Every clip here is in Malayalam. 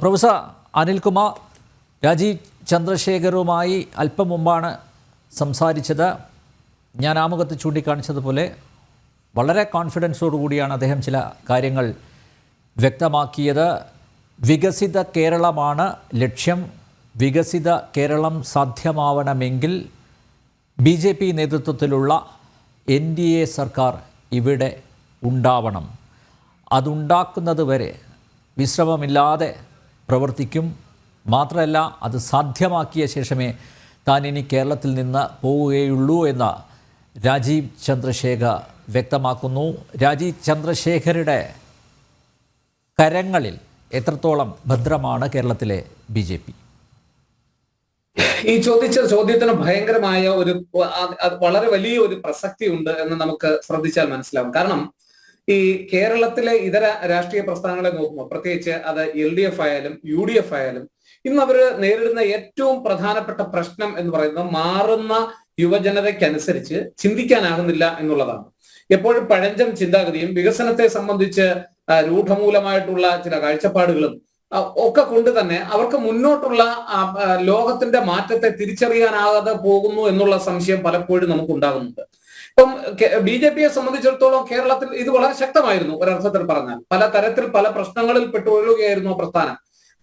പ്രൊഫസർ അനിൽകുമാർ രാജീവ് ചന്ദ്രശേഖറുമായി അല്പം മുമ്പാണ് സംസാരിച്ചത്. ഞാൻ ആമുഖത്ത് ചൂണ്ടിക്കാണിച്ചതുപോലെ വളരെ കോൺഫിഡൻസോടുകൂടിയാണ് അദ്ദേഹം ചില കാര്യങ്ങൾ വ്യക്തമാക്കിയത്. വികസിത കേരളമാണ് ലക്ഷ്യം. വികസിത കേരളം സാധ്യമാവണമെങ്കിൽ BJP നേതൃത്വത്തിലുള്ള NDA സർക്കാർ ഇവിടെ ഉണ്ടാവണം. അതുണ്ടാക്കുന്നത് വരെ വിശ്രമമില്ലാതെ പ്രവർത്തിക്കും. മാത്രമല്ല, അത് സാധ്യമാക്കിയ ശേഷമേ താൻ ഇനി കേരളത്തിൽ നിന്ന് പോവുകയുള്ളൂ എന്ന് രാജീവ് ചന്ദ്രശേഖർ വ്യക്തമാക്കുന്നു. രാജീവ് ചന്ദ്രശേഖരുടെ കരങ്ങളിൽ എത്രത്തോളം ഭദ്രമാണ് കേരളത്തിലെ BJP? ഈ ചോദ്യത്തിന് ഭയങ്കരമായ ഒരു വളരെ വലിയ ഒരു പ്രസക്തി ഉണ്ട് എന്ന് നമുക്ക് ശ്രദ്ധിച്ചാൽ മനസ്സിലാവും. കാരണം ഈ കേരളത്തിലെ ഇതര രാഷ്ട്രീയ പ്രസ്ഥാനങ്ങളെ നോക്കുമ്പോൾ, പ്രത്യേകിച്ച് അത് LDF ആയാലും UDF ആയാലും, ഇന്ന് അവർ നേരിടുന്ന ഏറ്റവും പ്രധാനപ്പെട്ട പ്രശ്നം എന്ന് പറയുന്നത് മാറുന്ന യുവജനതയ്ക്കനുസരിച്ച് ചിന്തിക്കാനാകുന്നില്ല എന്നുള്ളതാണ്. എപ്പോഴും പഴഞ്ചൻ ചിന്താഗതിയും വികസനത്തെ സംബന്ധിച്ച് രൂഢമൂലമായിട്ടുള്ള ചില കാഴ്ചപ്പാടുകളും ഒക്കെ കൊണ്ട് തന്നെ അവർക്ക് മുന്നോട്ടുള്ള ലോകത്തിന്റെ മാറ്റത്തെ തിരിച്ചറിയാനാകാതെ പോകുന്നു എന്നുള്ള സംശയം പലപ്പോഴും നമുക്ക് ഉണ്ടാകുന്നുണ്ട്. ഇപ്പം BJPയെ സംബന്ധിച്ചിടത്തോളം കേരളത്തിൽ ഇത് വളരെ ശക്തമായിരുന്നു. ഒരർത്ഥത്തിൽ പറഞ്ഞാൽ പല തരത്തിൽ പല പ്രശ്നങ്ങളിൽ പെട്ടുകൊള്ളുകയായിരുന്നു ആ പ്രസ്ഥാനം.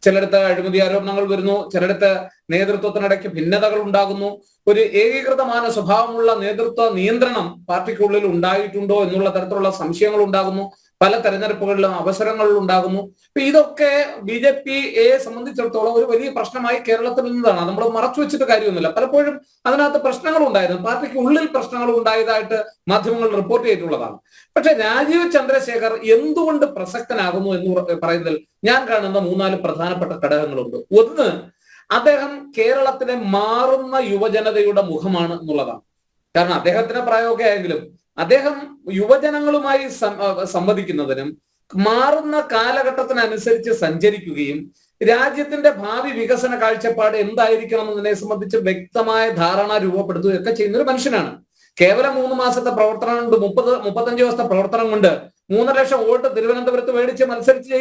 ചിലയിടത്ത് അഴിമതി ആരോപണങ്ങൾ വരുന്നു, ചിലയിടത്ത് നേതൃത്വത്തിനിടയ്ക്ക് ഭിന്നതകൾ ഉണ്ടാകുന്നു. ഒരു ഏകീകൃതമായ സ്വഭാവമുള്ള നേതൃത്വ നിയന്ത്രണം പാർട്ടിക്കുള്ളിൽ ഉണ്ടായിട്ടുണ്ടോ എന്നുള്ള തരത്തിലുള്ള സംശയങ്ങൾ ഉണ്ടാകുന്നു. പല തെരഞ്ഞെടുപ്പുകളിലും അവസരങ്ങളിൽ ഉണ്ടാകുന്നു. അപ്പൊ ഇതൊക്കെ BJPയെ സംബന്ധിച്ചിടത്തോളം ഒരു വലിയ പ്രശ്നമായി കേരളത്തിൽ നിന്നതാണ്. നമ്മൾ മറച്ചു വെച്ചിട്ട് കാര്യമൊന്നുമില്ല. പലപ്പോഴും അതിനകത്ത് പ്രശ്നങ്ങൾ ഉണ്ടായിരുന്നു, പാർട്ടിക്ക് ഉള്ളിൽ പ്രശ്നങ്ങൾ ഉണ്ടായതായിട്ട് മാധ്യമങ്ങൾ റിപ്പോർട്ട് ചെയ്തിട്ടുള്ളതാണ്. പക്ഷെ രാജീവ് ചന്ദ്രശേഖർ എന്തുകൊണ്ട് പ്രസക്തനാകുന്നു എന്ന് പറയുന്നതിൽ ഞാൻ കാണുന്ന 3-4 പ്രധാനപ്പെട്ട ഘടകങ്ങളുണ്ട്. ഒന്ന്, അദ്ദേഹം കേരളത്തിലെ മാറുന്ന യുവജനതയുടെ മുഖമാണ് എന്നുള്ളതാണ്. കാരണം അദ്ദേഹത്തിന് പ്രായമൊക്കെ ആയെങ്കിലും അദ്ദേഹം യുവജനങ്ങളുമായി സംവദിക്കുന്നതിനും മാറുന്ന കാലഘട്ടത്തിനനുസരിച്ച് സഞ്ചരിക്കുകയും രാജ്യത്തിന്റെ ഭാവി വികസന കാഴ്ചപ്പാട് എന്തായിരിക്കണം എന്നതിനെ സംബന്ധിച്ച് വ്യക്തമായ ധാരണ രൂപപ്പെടുത്തുകയൊക്കെ ചെയ്യുന്ന ഒരു മനുഷ്യനാണ്. കേവലം 3 മാസത്തെ പ്രവർത്തനം കൊണ്ട് 35 ദിവസത്തെ പ്രവർത്തനം കൊണ്ട് 3 ലക്ഷം വോട്ട് തിരുവനന്തപുരത്ത് മേടിച്ച് മത്സരിച്ച്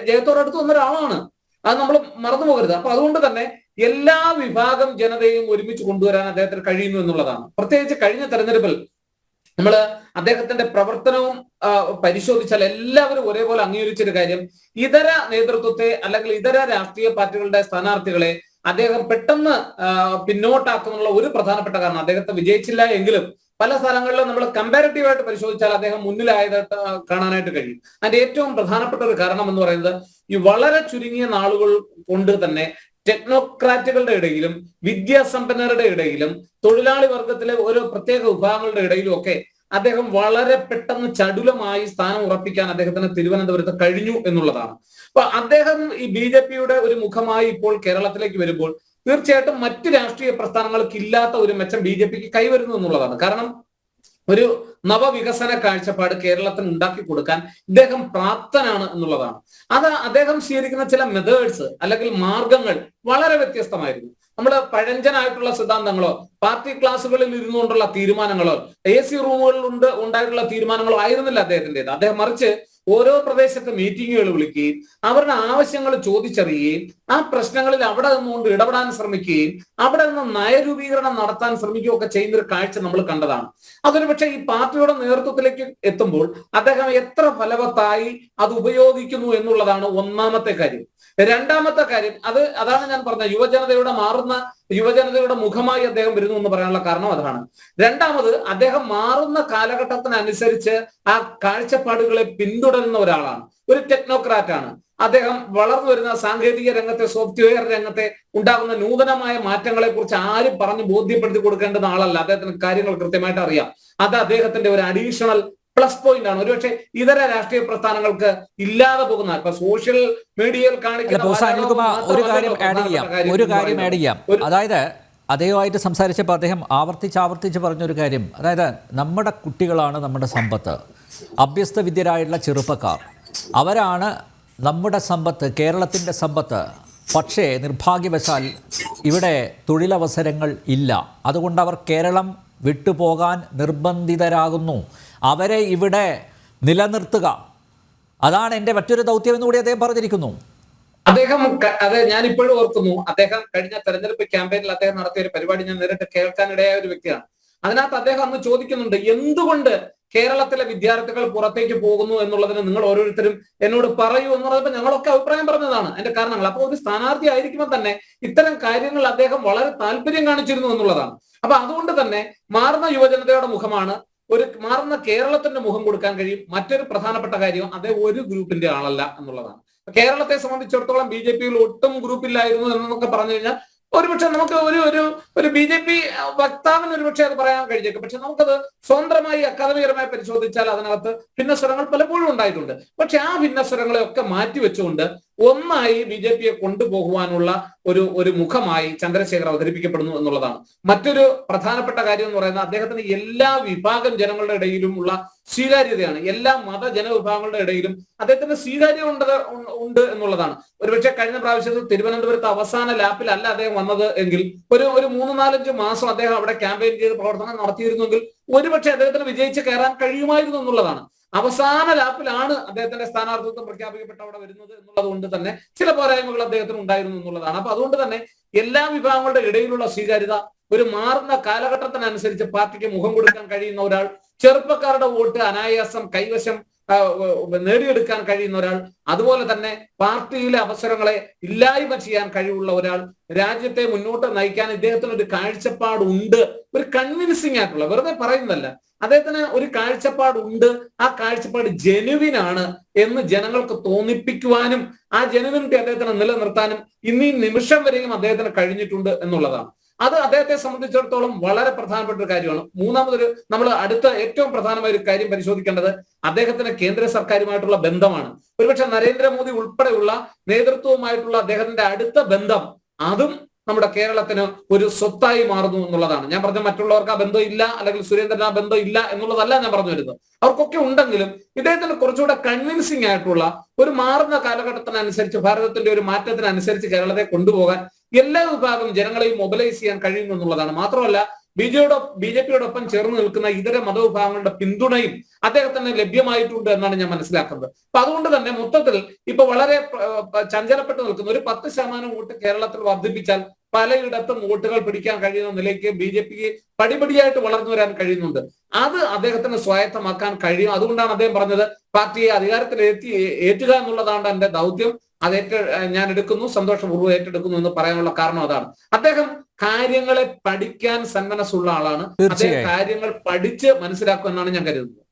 ജയത്തോടടുത്ത് വന്ന ഒരാളാണ്. അത് നമ്മൾ മറന്നു പോകരുത്. അപ്പൊ അതുകൊണ്ട് തന്നെ എല്ലാ വിഭാഗം ജനതയും ഒരുമിച്ച് കൊണ്ടുവരാൻ അദ്ദേഹത്തിന് കഴിയുന്നു എന്നുള്ളതാണ്. പ്രത്യേകിച്ച് കഴിഞ്ഞ തെരഞ്ഞെടുപ്പിൽ നമ്മൾ അദ്ദേഹത്തിന്റെ പ്രവർത്തനവും പരിശോധിച്ചാൽ എല്ലാവരും ഒരേപോലെ അംഗീകരിച്ചൊരു കാര്യം, ഇതര നേതൃത്വത്തെ അല്ലെങ്കിൽ ഇതര രാഷ്ട്രീയ പാർട്ടികളുടെ സ്ഥാനാർത്ഥികളെ അദ്ദേഹം പെട്ടെന്ന് പിന്നോട്ടാക്കുന്നുള്ള ഒരു പ്രധാനപ്പെട്ട കാരണം, അദ്ദേഹത്തെ വിജയിച്ചില്ല എങ്കിലും പല സ്ഥലങ്ങളിലും നമ്മൾ കമ്പാരിറ്റീവായിട്ട് പരിശോധിച്ചാൽ അദ്ദേഹം മുന്നിലായതായിട്ട് കാണാനായിട്ട് കഴിയും. അതിന്റെ ഏറ്റവും പ്രധാനപ്പെട്ട ഒരു കാരണം എന്ന് പറയുന്നത്, ഈ വളരെ ചുരുങ്ങിയ നാളുകൾ കൊണ്ട് തന്നെ ടെക്നോക്രാറ്റുകളുടെ ഇടയിലും വിദ്യാസമ്പന്നരുടെ ഇടയിലും തൊഴിലാളി വർഗത്തിലെ ഓരോ പ്രത്യേക വിഭാഗങ്ങളുടെ ഇടയിലും ഒക്കെ അദ്ദേഹം വളരെ പെട്ടെന്ന് ചടുലമായി സ്ഥാനം ഉറപ്പിക്കാൻ അദ്ദേഹത്തിന് തിരുവനന്തപുരത്ത് കഴിഞ്ഞു എന്നുള്ളതാണ്. അപ്പൊ അദ്ദേഹം ഈ BJPയുടെ ഒരു മുഖമായി ഇപ്പോൾ കേരളത്തിലേക്ക് വരുമ്പോൾ തീർച്ചയായിട്ടും മറ്റ് രാഷ്ട്രീയ പ്രസ്ഥാനങ്ങൾക്ക് ഇല്ലാത്ത ഒരു മെച്ചം BJPക്ക് കൈവരുന്നു എന്നുള്ളതാണ്. കാരണം ഒരു നവവികസന കാഴ്ചപ്പാട് കേരളത്തിന് ഉണ്ടാക്കി കൊടുക്കാൻ ഇദ്ദേഹം പ്രാപ്തനാണ് എന്നുള്ളതാണ്. അത് അദ്ദേഹം സ്വീകരിക്കുന്ന ചില മെത്തേഡ്സ് അല്ലെങ്കിൽ മാർഗങ്ങൾ വളരെ വ്യത്യസ്തമായിരുന്നു. നമ്മൾ പഴഞ്ചനായിട്ടുള്ള സിദ്ധാന്തങ്ങളോ പാർട്ടി ക്ലാസ്സുകളിൽ ഇരുന്നുകൊണ്ടുള്ള തീരുമാനങ്ങളോ AC റൂമുകളിൽ ഉണ്ടായിട്ടുള്ള തീരുമാനങ്ങളോ ആയിരുന്നില്ല അദ്ദേഹത്തിൻ്റെത്. അദ്ദേഹം മറിച്ച് ഓരോ പ്രദേശത്ത് മീറ്റിങ്ങുകൾ വിളിക്കുകയും അവരുടെ ആവശ്യങ്ങൾ ചോദിച്ചറിയുകയും ആ പ്രശ്നങ്ങളിൽ അവിടെ നിന്നുകൊണ്ട് ഇടപെടാൻ ശ്രമിക്കുകയും അവിടെ നിന്ന് നയരൂപീകരണം നടത്താൻ ശ്രമിക്കുകയും ഒക്കെ ചെയ്യുന്ന ഒരു കാഴ്ച നമ്മൾ കണ്ടതാണ്. അതൊരു പക്ഷേ ഈ പാർട്ടിയുടെ നേതൃത്വത്തിലേക്ക് എത്തുമ്പോൾ അദ്ദേഹം എത്ര ഫലവത്തായി അത് ഉപയോഗിക്കുന്നു എന്നുള്ളതാണ് ഒന്നാമത്തെ കാര്യം. രണ്ടാമത്തെ കാര്യം, അതാണ് ഞാൻ പറഞ്ഞ യുവജനതയുടെ മുഖമായി അദ്ദേഹം വരുന്നു എന്ന് പറയാനുള്ള കാരണം അതാണ്. രണ്ടാമത്, അദ്ദേഹം മാറുന്ന കാലഘട്ടത്തിനനുസരിച്ച് ആ കാഴ്ചപ്പാടുകളെ പിന്തുടരുന്ന ഒരാളാണ്, ഒരു ടെക്നോക്രാറ്റാണ്. അദ്ദേഹം വളർന്നു വരുന്ന സാങ്കേതിക രംഗത്തെ, സോഫ്റ്റ്വെയർ രംഗത്തെ ഉണ്ടാകുന്ന നൂതനമായ മാറ്റങ്ങളെ കുറിച്ച് ആരും പറഞ്ഞ് ബോധ്യപ്പെടുത്തി കൊടുക്കേണ്ടുന്ന ആളല്ല. അദ്ദേഹത്തിന് കാര്യങ്ങൾ കൃത്യമായിട്ട് അറിയാം. അത് അദ്ദേഹത്തിന്റെ ഒരു അഡീഷണൽ പ്ലസ് പോയിന്റ് ആണ്. ഒരുപക്ഷെ ഇതര രാഷ്ട്രീയ പ്രസ്ഥാനങ്ങൾക്ക് ഇല്ലാതെ പോകുന്ന, ഇപ്പൊ സോഷ്യൽ മീഡിയയിൽ കാണിക്കുന്ന ഒരു കാര്യം ആഡ് ചെയ്യാം. അതായത് അദ്ദേഹമായിട്ട് സംസാരിച്ചപ്പോൾ അദ്ദേഹം ആവർത്തിച്ച് പറഞ്ഞൊരു കാര്യം, അതായത് നമ്മുടെ കുട്ടികളാണ് നമ്മുടെ സമ്പത്ത്, അഭ്യസ്ത വിദ്യരായിട്ടുള്ള ചെറുപ്പക്കാർ, അവരാണ് നമ്മുടെ സമ്പത്ത്, കേരളത്തിൻ്റെ സമ്പത്ത്. പക്ഷേ നിർഭാഗ്യവശാൽ ഇവിടെ തൊഴിലവസരങ്ങൾ ഇല്ല. അതുകൊണ്ട് അവർ കേരളം വിട്ടുപോകാൻ നിർബന്ധിതരാകുന്നു. അവരെ ഇവിടെ നിലനിർത്തുക, അതാണ് എൻ്റെ മറ്റൊരു ദൗത്യമെന്നുകൂടി അദ്ദേഹം പറഞ്ഞിരിക്കുന്നു. അദ്ദേഹം അത് ഞാൻ ഇപ്പോഴും ഓർക്കുന്നു. അദ്ദേഹം കഴിഞ്ഞ തെരഞ്ഞെടുപ്പ് ക്യാമ്പയിനിൽ അദ്ദേഹം നടത്തിയ ഒരു പരിപാടി ഞാൻ നേരിട്ട് കേൾക്കാനിടയായ ഒരു വ്യക്തിയാണ്. അതിനകത്ത് അദ്ദേഹം അന്ന് ചോദിക്കുന്നുണ്ട്, എന്തുകൊണ്ട് കേരളത്തിലെ വിദ്യാർത്ഥികൾ പുറത്തേക്ക് പോകുന്നു എന്നുള്ളതിന് നിങ്ങൾ ഓരോരുത്തരും എന്നോട് പറയൂ എന്ന് പറഞ്ഞപ്പോൾ ഞങ്ങളൊക്കെ അഭിപ്രായം പറഞ്ഞതാണ് അതിന്റെ കാരണങ്ങൾ. അപ്പോൾ ഒരു സ്ഥാനാർത്ഥി ആയിരിക്കുമ്പോൾ തന്നെ ഇത്തരം കാര്യങ്ങൾ അദ്ദേഹം വളരെ താല്പര്യം കാണിച്ചിരുന്നു എന്നുള്ളതാണ്. അപ്പൊ അതുകൊണ്ട് തന്നെ മാറുന്ന യുവജനതയുടെ മുഖമാണ്, ഒരു മാറുന്ന കേരളത്തിന്റെ മുഖം കൊടുക്കാൻ കഴിയും. മറ്റൊരു പ്രധാനപ്പെട്ട കാര്യം, അദ്ദേഹം ഒരു ഗ്രൂപ്പിന്റെ ആളല്ല എന്നുള്ളതാണ്. കേരളത്തെ സംബന്ധിച്ചിടത്തോളം ബി ജെ പിയിൽ ഒട്ടും ഗ്രൂപ്പില്ലായിരുന്നു എന്നൊക്കെ പറഞ്ഞു കഴിഞ്ഞാൽ ഒരുപക്ഷെ നമുക്ക് ഒരു ബി ജെ പി വക്താവിന് ഒരുപക്ഷെ അത് പറയാൻ കഴിഞ്ഞേക്കും. പക്ഷെ നമുക്കത് സ്വതന്ത്രമായി അക്കാദമികരമായി പരിശോധിച്ചാൽ അതിനകത്ത് ഭിന്നസ്വരങ്ങൾ പലപ്പോഴും ഉണ്ടായിട്ടുണ്ട്. പക്ഷെ ആ ഭിന്നസ്വരങ്ങളെ ഒക്കെ മാറ്റിവെച്ചുകൊണ്ട് ഒന്നായി ബി ജെ പിയെ കൊണ്ടുപോകുവാനുള്ള ഒരു മുഖമായി ചന്ദ്രശേഖർ അവതരിപ്പിക്കപ്പെടുന്നു എന്നുള്ളതാണ്. മറ്റൊരു പ്രധാനപ്പെട്ട കാര്യം എന്ന് പറയുന്നത് അദ്ദേഹത്തിന് എല്ലാ വിഭാഗം ജനങ്ങളുടെ ഇടയിലുമുള്ള സ്വീകാര്യതയാണ്. എല്ലാ ജനവിഭാഗങ്ങളുടെ ഇടയിലും അദ്ദേഹത്തിന് സ്വീകാര്യം ഉണ്ട് എന്നുള്ളതാണ്. ഒരുപക്ഷെ കഴിഞ്ഞ പ്രാവശ്യത്തിൽ തിരുവനന്തപുരത്ത് അവസാന ലാപ്പിലല്ല അദ്ദേഹം വന്നത് എങ്കിൽ ഒരു 3-4 മാസം അദ്ദേഹം അവിടെ ക്യാമ്പയിൻ ചെയ്ത് പ്രവർത്തനം നടത്തിയിരുന്നെങ്കിൽ ഒരുപക്ഷെ അദ്ദേഹത്തിന് വിജയിച്ച് കയറാൻ കഴിയുമായിരുന്നു എന്നുള്ളതാണ്. അവസാന ലാപ്പിലാണ് അദ്ദേഹത്തിന്റെ സ്ഥാനാർത്ഥിത്വം പ്രഖ്യാപിക്കപ്പെട്ട അവിടെ വരുന്നത് എന്നുള്ളത് കൊണ്ട് തന്നെ ചില പോരായ്മകൾ അദ്ദേഹത്തിന് ഉണ്ടായിരുന്നു എന്നുള്ളതാണ്. അപ്പൊ അതുകൊണ്ട് തന്നെ എല്ലാ വിഭാഗങ്ങളുടെ ഇടയിലുള്ള സ്വീകാര്യത, ഒരു മാറുന്ന കാലഘട്ടത്തിനനുസരിച്ച് പാർട്ടിക്ക് മുഖം കൊടുക്കാൻ കഴിയുന്ന ഒരാൾ, ചെറുപ്പക്കാരുടെ വോട്ട് അനായാസം കൈവശം നേടിയെടുക്കാൻ കഴിയുന്ന ഒരാൾ, അതുപോലെ തന്നെ പാർട്ടിയിലെ അവസരങ്ങളെ ഇല്ലായ്മ ചെയ്യാൻ കഴിവുള്ള ഒരാൾ, രാജ്യത്തെ മുന്നോട്ട് നയിക്കാൻ ഇദ്ദേഹത്തിന് ഒരു കാഴ്ചപ്പാടുണ്ട്, ഒരു കൺവിൻസിങ് ആയിട്ടുള്ള, വെറുതെ പറയുന്നതല്ല, അദ്ദേഹത്തിന് ഒരു കാഴ്ചപ്പാടുണ്ട്. ആ കാഴ്ചപ്പാട് ജെനുവിനാണ് എന്ന് ജനങ്ങൾക്ക് തോന്നിപ്പിക്കുവാനും ആ ജെനുവിനിറ്റി അദ്ദേഹത്തിന് നിലനിർത്താനും ഇന്നീ നിമിഷം വരെയും അദ്ദേഹത്തിന് കഴിഞ്ഞിട്ടുണ്ട് എന്നുള്ളതാണ്. അത് അദ്ദേഹത്തെ സംബന്ധിച്ചിടത്തോളം വളരെ പ്രധാനപ്പെട്ട ഒരു കാര്യമാണ്. മൂന്നാമതൊരു നമ്മൾ അടുത്ത ഏറ്റവും പ്രധാനമായ ഒരു കാര്യം പരിശോധിക്കേണ്ടത് അദ്ദേഹത്തിന് കേന്ദ്ര സർക്കാരുമായിട്ടുള്ള ബന്ധമാണ്. ഒരുപക്ഷെ നരേന്ദ്രമോദി ഉൾപ്പെടെയുള്ള നേതൃത്വവുമായിട്ടുള്ള അദ്ദേഹത്തിന്റെ അടുത്ത ബന്ധം, അതും നമ്മുടെ കേരളത്തിന് ഒരു സ്വത്തായി മാറുന്നു എന്നുള്ളതാണ്. ഞാൻ പറഞ്ഞ മറ്റുള്ളവർക്ക് ആ ബന്ധം ഇല്ല, അല്ലെങ്കിൽ സുരേന്ദ്രന് ആ ബന്ധം ഇല്ല എന്നുള്ളതല്ല ഞാൻ പറഞ്ഞു വരുന്നത്. അവർക്കൊക്കെ ഉണ്ടെങ്കിലും ഇദ്ദേഹത്തിന് കുറച്ചുകൂടെ കൺവിൻസിങ് ആയിട്ടുള്ള, ഒരു മാറുന്ന കാലഘട്ടത്തിനനുസരിച്ച് ഭാരതത്തിന്റെ ഒരു മാറ്റത്തിനനുസരിച്ച് കേരളത്തെ കൊണ്ടുപോകാൻ എല്ലാ വിഭാഗം ജനങ്ങളെയും മൊബിലൈസ് ചെയ്യാൻ കഴിയുന്നു എന്നുള്ളതാണ്. മാത്രമല്ല ബി ജെ പിയോടൊപ്പം ചേർന്ന് നിൽക്കുന്ന ഇതര മതവിഭാഗങ്ങളുടെ പിന്തുണയും അദ്ദേഹത്തിന് ലഭ്യമായിട്ടുണ്ട് എന്നാണ് ഞാൻ മനസ്സിലാക്കുന്നത്. അപ്പൊ അതുകൊണ്ട് തന്നെ മൊത്തത്തിൽ ഇപ്പൊ വളരെ ചഞ്ചലപ്പെട്ട് നിൽക്കുന്ന ഒരു 10% വോട്ട് കേരളത്തിൽ വർദ്ധിപ്പിച്ചാൽ പലയിടത്തും വോട്ടുകൾ പിടിക്കാൻ കഴിയുന്ന നിലയ്ക്ക് ബി ജെ പിക്ക് പടിപടിയായിട്ട് വളർന്നു വരാൻ കഴിയുന്നുണ്ട്. അത് അദ്ദേഹത്തിന് സ്വായത്തമാക്കാൻ കഴിയും. അതുകൊണ്ടാണ് അദ്ദേഹം പറഞ്ഞത്, പാർട്ടിയെ അധികാരത്തിൽ ഏറ്റുക എന്നുള്ളതാണ് എന്റെ ദൗത്യം, അത് ഞാൻ എടുക്കുന്നു, സന്തോഷപൂർവ്വം ഏറ്റെടുക്കുന്നു എന്ന് പറയാനുള്ള കാരണം അതാണ്. അദ്ദേഹം കാര്യങ്ങളെ പഠിക്കാൻ സന്മനസ്സുള്ള ആളാണ്. അദ്ദേഹം കാര്യങ്ങൾ പഠിച്ച് മനസ്സിലാക്കുമെന്നാണ് ഞാൻ കരുതുന്നത്.